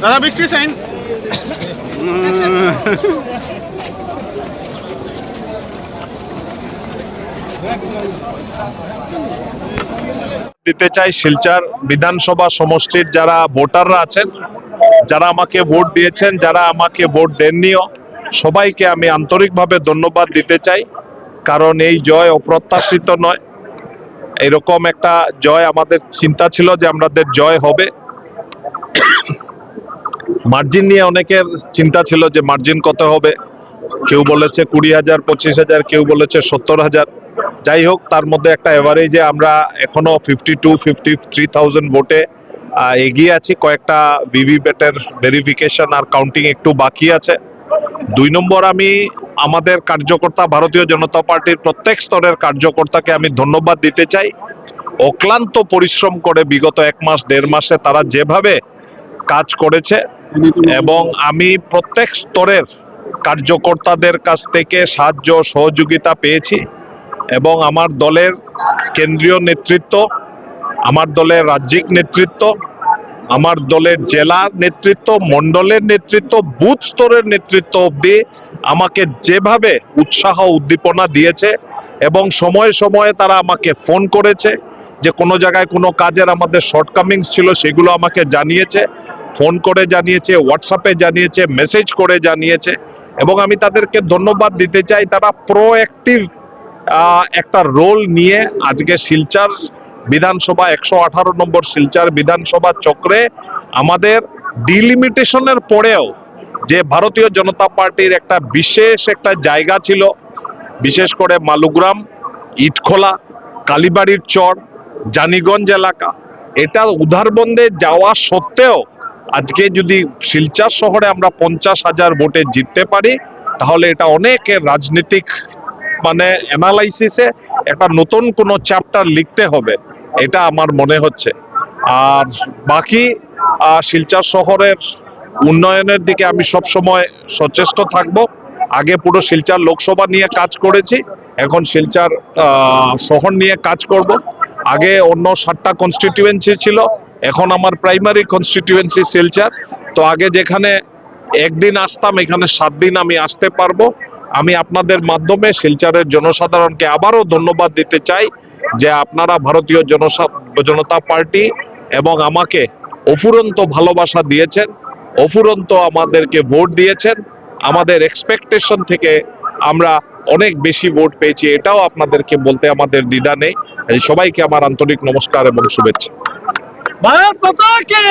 দাদা বিক্রি সাইন দিতে চাই শিলচর বিধানসভা সমষ্টির যারা ভোটাররা আছেন, যারা আমাকে ভোট দিয়েছেন, যারা আমাকে ভোট দেননিও, সবাইকে আমি আন্তরিকভাবে ধন্যবাদ দিতে চাই। কারণ এই জয় অপ্রত্যাশিত নয়। এরকম একটা জয় আমাদের চিন্তা ছিল যে আমাদের জয় হবে। মার্জিন নিয়ে অনেকের চিন্তা ছিল যে মার্জিন কত হবে, কেউ বলেছে 20,000, 25,000, কেউ বলেছে 70,000। যাই হোক, তার মধ্যে একটা এভারেজে আমরা এখনো 52-53,000 ভোটে এগিয়ে আছি। কয়েকটা ভিভিপ্যাটের ভেরিফিকেশন আর কাউন্টিং একটু বাকি আছে। 2 নম্বর, আমি আমাদের কার্যকর্তা, ভারতীয় জনতা পার্টির প্রত্যেক স্তরের কার্যকর্তাকে আমি ধন্যবাদ দিতে চাই। অক্লান্ত পরিশ্রম করে বিগত 1 মাস 1.5 মাসে তারা যেভাবে কাজ করেছে, এবং আমি প্রত্যেক স্তরের কার্যকর্তাদের কাছ থেকে সাহায্য সহযোগিতা পেয়েছি। এবং আমার দলের কেন্দ্রীয় নেতৃত্ব, আমার দলের রাজ্যিক নেতৃত্ব, আমার দলের জেলার নেতৃত্ব, মন্ডলের নেতৃত্ব, বুথ স্তরের নেতৃত্ব অবধি আমাকে যেভাবে উৎসাহ উদ্দীপনা দিয়েছে, এবং সময়ে সময়ে তারা আমাকে ফোন করেছে যে কোনো জায়গায় কোনো কাজের আমাদের শর্টকামিংস ছিল, সেগুলো আমাকে জানিয়েছে, ফোন করে জানিয়েছে, হোয়াটসঅ্যাপে জানিয়েছে, মেসেজ করে জানিয়েছে। এবং আমি তাদেরকে ধন্যবাদ দিতে চাই, তারা প্রোঅ্যাক্টিভ একটা রোল নিয়ে আজকে শিলচর বিধানসভা 118 নম্বর শিলচর বিধানসভা চক্রে আমাদের ডিলিমিটেশনের পরেও যে ভারতীয় জনতা পার্টির একটা বিশেষ একটা জায়গা ছিল, বিশেষ করে মালুগ্রাম, ইটখোলা, কালীবাড়ির চর, জানিগঞ্জ এলাকা, এটা উধারবন্দে যাওয়া সত্ত্বেও আজকে যদি শিলচর শহরে আমরা 50,000 ভোটে জিততে পারি, তাহলে এটা অনেকের রাজনৈতিক অ্যানালাইসিসে একটা নতুন কোনো চ্যাপ্টার লিখতে হবে, এটা আমার মনে হচ্ছে। আর বাকি শিলচর শহরের উন্নয়নের দিকে আমি সব সময় সচেষ্ট থাকব। আগে পুরো শিলচর লোকসভা নিয়ে কাজ করেছি, এখন শিলচর শহর নিয়ে কাজ করব। আগে অন্য 7টা কনস্টিটিউয়েন্সি ছিল, এখন আমার প্রাইমারি কনস্টিটিউয়েন্সি শিলচর। তো আগে যেখানে একদিন আসতাম, এখানে 7 দিন আমি আসতে পারবো। আমি আপনাদের মাধ্যমে শিলচরের জনসাধারণকে আবারও ধন্যবাদ দিতে চাই যে আপনারা ভারতীয় জনতা পার্টি এবং আমাকে অফুরন্ত ভালোবাসা দিয়েছেন, অফুরন্ত আমাদেরকে ভোট দিয়েছেন। আমাদের এক্সপেকটেশন থেকে আমরা অনেক বেশি ভোট পেয়েছি, এটাও আপনাদেরকে বলতে আমাদের দ্বিধা নেই। সবাইকে আমার আন্তরিক নমস্কার এবং শুভেচ্ছা। ভারত মাতা কি